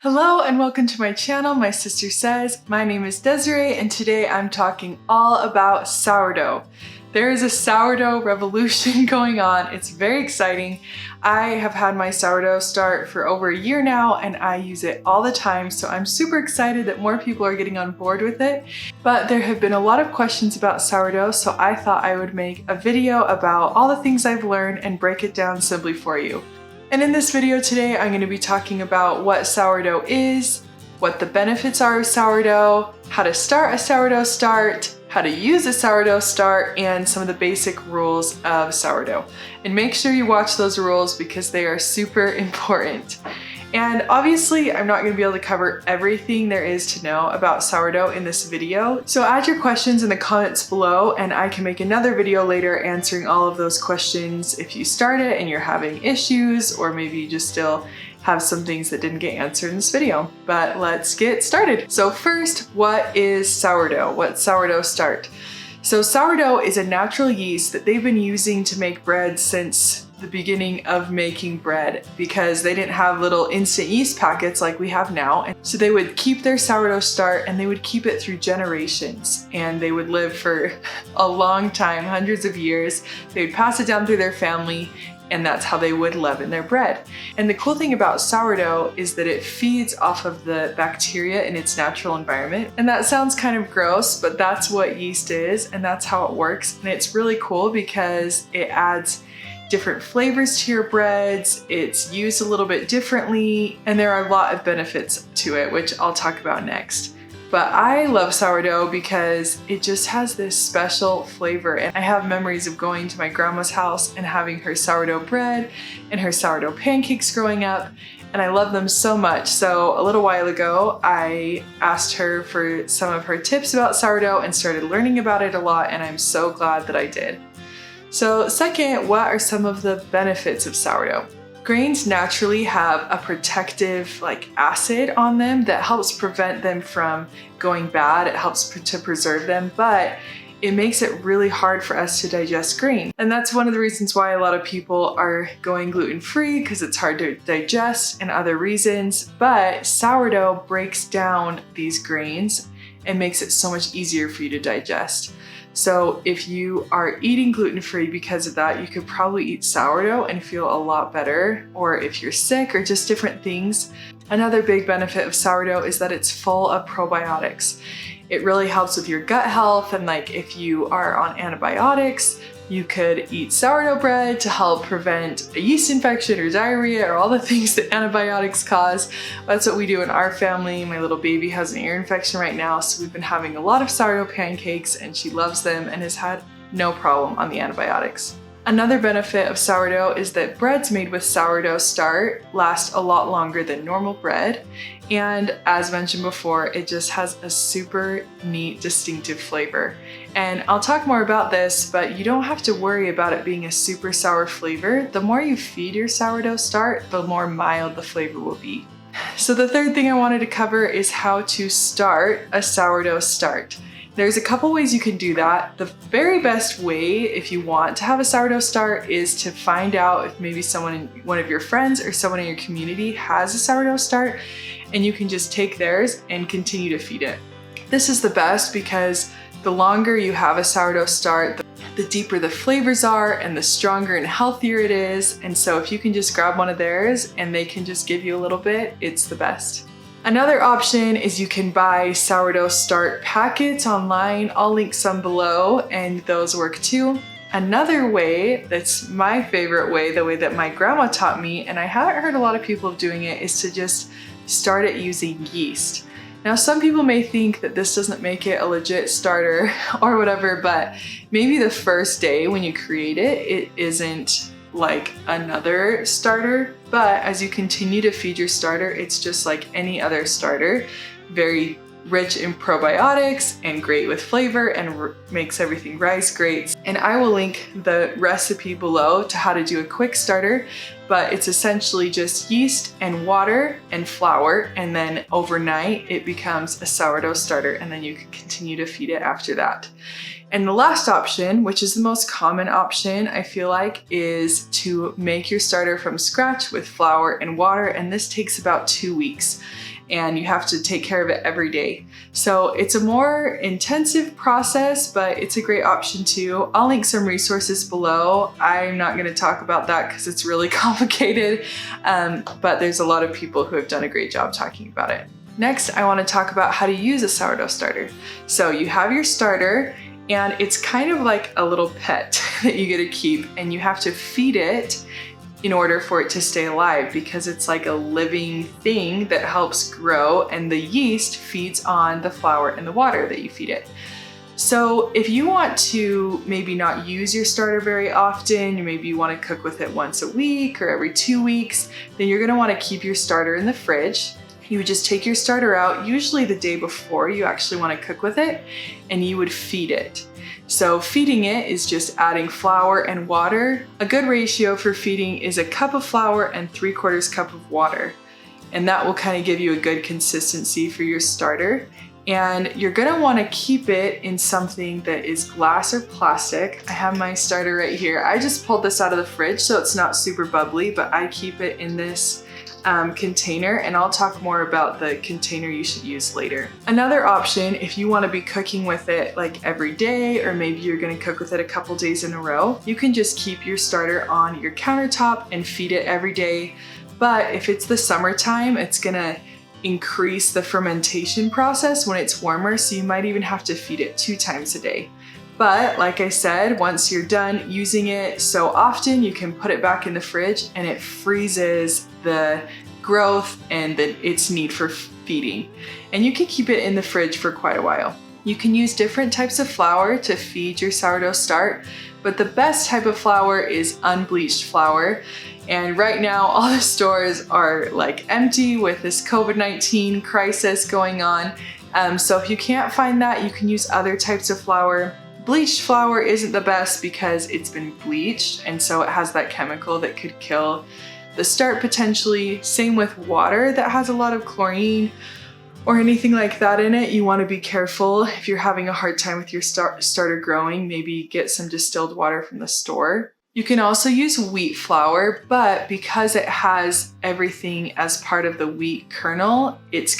Hello and welcome to my channel, My Sister Says. My name is Desiree and today I'm talking all about sourdough. There is a sourdough revolution going on. It's very exciting. I have had my sourdough start for over a year now and I use it all the time, so I'm super excited that more people are getting on board with it. But there have been a lot of questions about sourdough, so I thought I would make a video about all the things I've learned and break it down simply for you. And in this video today, I'm going to be talking about what sourdough is, what the benefits are of sourdough, how to start a sourdough start, how to use a sourdough start, and some of the basic rules of sourdough. And make sure you watch those rules because they are super important. And obviously, I'm not going to be able to cover everything there is to know about sourdough in this video. So add your questions in the comments below and I can make another video later answering all of those questions if you start it and you're having issues, or maybe you just still have some things that didn't get answered in this video. But let's get started. So first, what is sourdough? What's sourdough start? So sourdough is a natural yeast that they've been using to make bread since the beginning of making bread, because they didn't have little instant yeast packets like we have now. And so they would keep their sourdough start and they would keep it through generations, and they would live for a long time, hundreds of years. They would pass it down through their family, and that's how they would leaven their bread. And the cool thing about sourdough is that it feeds off of the bacteria in its natural environment. And that sounds kind of gross, but that's what yeast is and that's how it works. And it's really cool because it adds different flavors to your breads, it's used a little bit differently, and there are a lot of benefits to it, which I'll talk about next. But I love sourdough because it just has this special flavor, and I have memories of going to my grandma's house and having her sourdough bread and her sourdough pancakes growing up, and I love them so much. So a little while ago, I asked her for some of her tips about sourdough and started learning about it a lot, and I'm so glad that I did. So second, what are some of the benefits of sourdough? Grains naturally have a protective acid on them that helps prevent them from going bad. It helps to preserve them, but it makes it really hard for us to digest grain. And that's one of the reasons why a lot of people are going gluten-free, because it's hard to digest, and other reasons. But sourdough breaks down these grains and makes it so much easier for you to digest. So if you are eating gluten-free because of that, you could probably eat sourdough and feel a lot better. Or if you're sick or just different things. Another big benefit of sourdough is that it's full of probiotics. It really helps with your gut health, and if you are on antibiotics, you could eat sourdough bread to help prevent a yeast infection or diarrhea or all the things that antibiotics cause. That's what we do in our family. My little baby has an ear infection right now, so we've been having a lot of sourdough pancakes and she loves them and has had no problem on the antibiotics. Another benefit of sourdough is that breads made with sourdough start last a lot longer than normal bread. And as mentioned before, it just has a super neat, distinctive flavor. And I'll talk more about this, but you don't have to worry about it being a super sour flavor. The more you feed your sourdough start, the more mild the flavor will be. So the third thing I wanted to cover is how to start a sourdough start. There's a couple ways you can do that. The very best way, if you want to have a sourdough start, is to find out if maybe one of your friends or someone in your community has a sourdough start, and you can just take theirs and continue to feed it. This is the best because the longer you have a sourdough start, the deeper the flavors are and the stronger and healthier it is. And so if you can just grab one of theirs and they can just give you a little bit, it's the best. Another option is you can buy sourdough start packets online. I'll link some below, and those work too. Another way, that's my favorite way, the way that my grandma taught me, and I haven't heard a lot of people doing it, is to just start it using yeast. Now, some people may think that this doesn't make it a legit starter or whatever, but maybe the first day when you create it, it isn't like another starter, but as you continue to feed your starter, it's just like any other starter, very rich in probiotics and great with flavor and makes everything rise great. And I will link the recipe below to how to do a quick starter, but it's essentially just yeast and water and flour, and then overnight it becomes a sourdough starter, and then you can continue to feed it after that. And the last option, which is the most common option, I feel like, is to make your starter from scratch with flour and water, and this takes about 2 weeks. and you have to take care of it every day. So it's a more intensive process, but it's a great option too. I'll link some resources below. I'm not going to talk about that because it's really complicated, but there's a lot of people who have done a great job talking about it. Next, I want to talk about how to use a sourdough starter. So you have your starter, and it's kind of like a little pet that you get to keep, and you have to feed it in order for it to stay alive, because it's like a living thing that helps grow, and the yeast feeds on the flour and the water that you feed it. So if you want to maybe not use your starter very often, maybe you want to cook with it once a week or every 2 weeks, then you're going to want to keep your starter in the fridge. You would just take your starter out, usually the day before you actually want to cook with it, and you would feed it. So feeding it is just adding flour and water. A good ratio for feeding is a cup of flour and 3/4 cup of water. And that will kind of give you a good consistency for your starter. And you're gonna wanna keep it in something that is glass or plastic. I have my starter right here. I just pulled this out of the fridge, so it's not super bubbly, but I keep it in this container, and I'll talk more about the container you should use later. Another option, if you want to be cooking with it like every day, or maybe you're going to cook with it a couple days in a row, you can just keep your starter on your countertop and feed it every day. But if it's the summertime, it's going to increase the fermentation process when it's warmer, so you might even have to feed it 2 times a day. But like I said, once you're done using it so often, you can put it back in the fridge, and it freezes the growth and its need for feeding. And you can keep it in the fridge for quite a while. You can use different types of flour to feed your sourdough start, but the best type of flour is unbleached flour. And right now, all the stores are like empty with this COVID-19 crisis going on. So if you can't find that, you can use other types of flour. Bleached flour isn't the best because it's been bleached, and so it has that chemical that could kill the start potentially. Same with water that has a lot of chlorine or anything like that in it. You want to be careful. If you're having a hard time with your starter growing, maybe get some distilled water from the store. You can also use wheat flour, but because it has everything as part of the wheat kernel, it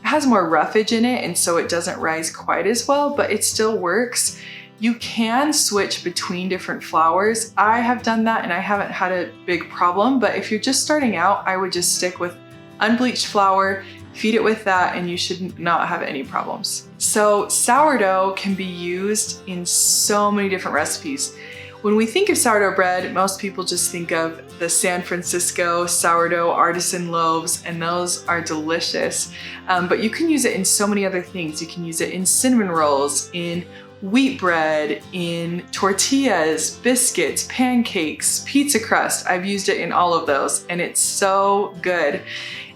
has more roughage in it, and so it doesn't rise quite as well, but it still works. You can switch between different flours. I have done that and I haven't had a big problem, but if you're just starting out, I would just stick with unbleached flour, feed it with that, and you should not have any problems. So sourdough can be used in so many different recipes. When we think of sourdough bread, most people just think of the San Francisco sourdough artisan loaves, and those are delicious. But you can use it in so many other things. You can use it in cinnamon rolls, in wheat bread, in tortillas, biscuits, pancakes, pizza crust. I've used it in all of those, and it's so good.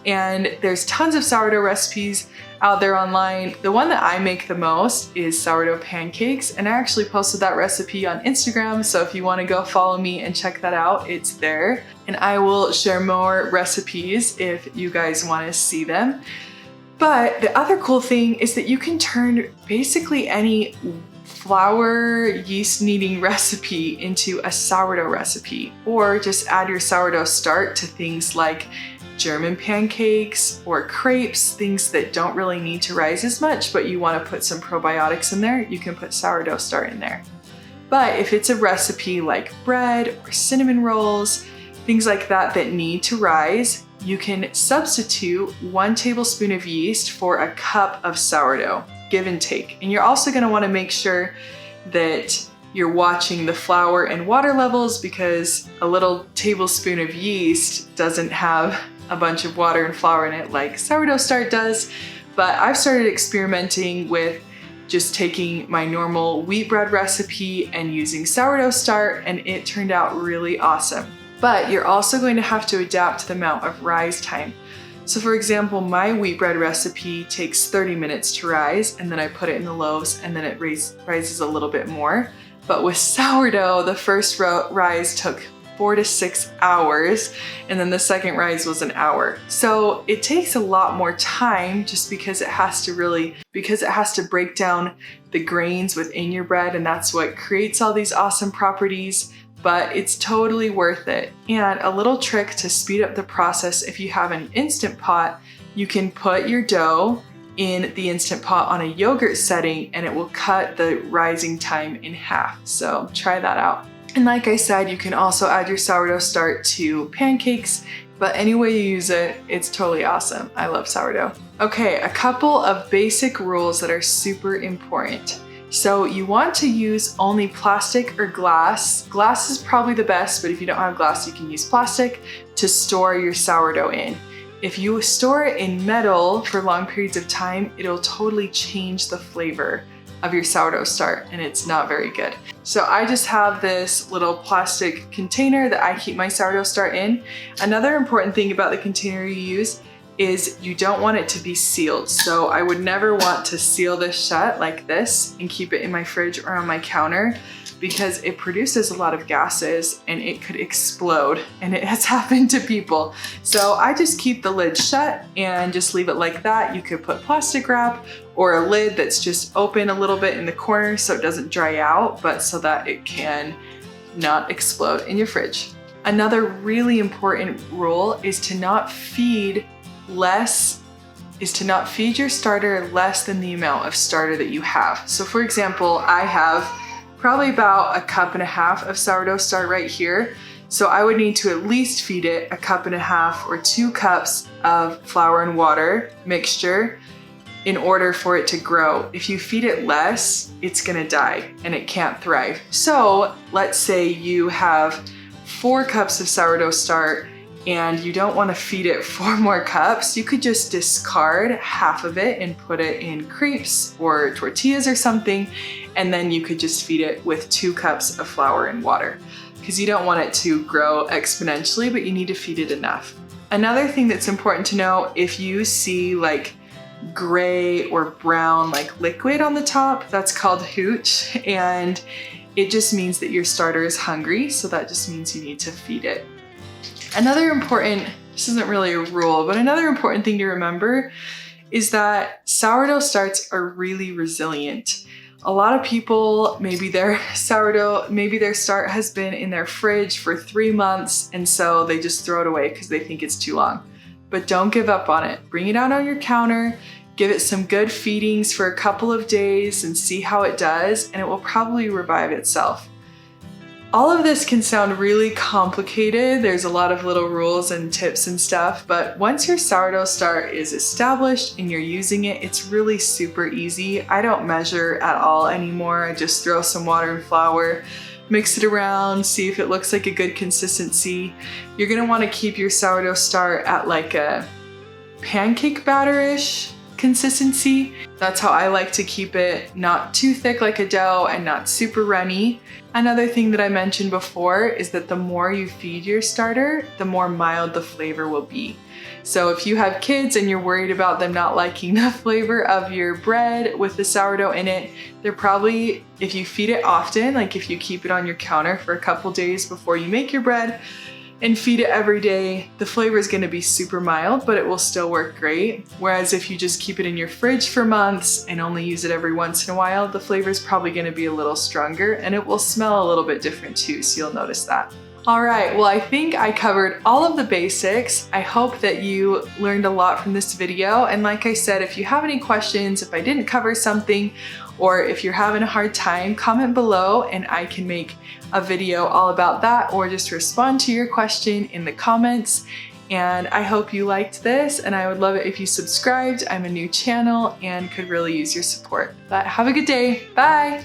And there's tons of sourdough recipes out there online. The one that I make the most is sourdough pancakes, and I actually posted that recipe on Instagram, so if you want to go follow me and check that out, it's there. And I will share more recipes if you guys want to see them. But the other cool thing is that you can turn basically any flour yeast kneading recipe into a sourdough recipe, or just add your sourdough start to things like German pancakes or crepes, things that don't really need to rise as much, but you want to put some probiotics in there, you can put sourdough start in there. But if it's a recipe like bread or cinnamon rolls, things like that that need to rise, you can substitute 1 tablespoon of yeast for a cup of sourdough, give and take. And you're also going to want to make sure that you're watching the flour and water levels, because a little tablespoon of yeast doesn't have a bunch of water and flour in it like sourdough start does. But I've started experimenting with just taking my normal wheat bread recipe and using sourdough start, and it turned out really awesome. But you're also going to have to adapt the amount of rise time. So for example, my wheat bread recipe takes 30 minutes to rise, and then I put it in the loaves, and then it rises a little bit more. But with sourdough, the first rise took 4 to 6 hours, and then the second rise was an hour. So it takes a lot more time, just because it has to break down the grains within your bread, and that's what creates all these awesome properties. But it's totally worth it. And a little trick to speed up the process, if you have an Instant Pot, You can put your dough in the Instant Pot on a yogurt setting and it will cut the rising time in half. So try that out. And like I said, you can also add your sourdough start to pancakes, but any way you use it, it's totally awesome. I love sourdough. Okay, a couple of basic rules that are super important. So you want to use only plastic or glass. Glass is probably the best, but if you don't have glass, you can use plastic to store your sourdough in. If you store it in metal for long periods of time, it'll totally change the flavor of your sourdough start, and it's not very good. So I just have this little plastic container that I keep my sourdough start in. Another important thing about the container you use is you don't want it to be sealed. So I would never want to seal this shut like this and keep it in my fridge or on my counter, because it produces a lot of gases and it could explode, and it has happened to people. So I just keep the lid shut and just leave it like that. You could put plastic wrap or a lid that's just open a little bit in the corner so it doesn't dry out, but so that it can not explode in your fridge. Another really important rule is to not feed your starter less than the amount of starter that you have. So for example, I have probably about 1.5 cups of sourdough starter right here. So I would need to at least feed it 1.5 cups or 2 cups of flour and water mixture in order for it to grow. If you feed it less, it's gonna die and it can't thrive. So let's say you have 4 cups of sourdough start and you don't want to feed it 4 more cups, you could just discard half of it and put it in crepes or tortillas or something, and then you could just feed it with 2 cups of flour and water, because you don't want it to grow exponentially, but you need to feed it enough. Another thing that's important to know, if you see like gray or brown like liquid on the top, that's called hooch, and it just means that your starter is hungry, so that just means you need to feed it. Another important, this isn't really a rule, but another important thing to remember is that sourdough starts are really resilient. A lot of people, maybe their start has been in their fridge for 3 months, and so they just throw it away because they think it's too long. But don't give up on it. Bring it out on your counter, give it some good feedings for a couple of days and see how it does, and it will probably revive itself. All of this can sound really complicated. There's a lot of little rules and tips and stuff, but once your sourdough start is established and you're using it, it's really super easy. I don't measure at all anymore. I just throw some water and flour, mix it around, see if it looks like a good consistency. You're gonna wanna keep your sourdough start at like a pancake batter-ish consistency. That's how I like to keep it, not too thick like a dough and not super runny. Another thing that I mentioned before is that the more you feed your starter, the more mild the flavor will be. So if you have kids and you're worried about them not liking the flavor of your bread with the sourdough in it, they're probably, if you feed it often, like if you keep it on your counter for a couple days before you make your bread and feed it every day, the flavor is gonna be super mild, but it will still work great. Whereas if you just keep it in your fridge for months and only use it every once in a while, the flavor is probably gonna be a little stronger and it will smell a little bit different too, so you'll notice that. All right, well, I think I covered all of the basics. I hope that you learned a lot from this video. And like I said, if you have any questions, if I didn't cover something, or if you're having a hard time, comment below and I can make a video all about that, or just respond to your question in the comments. And I hope you liked this, and I would love it if you subscribed. I'm a new channel and could really use your support. But have a good day. Bye.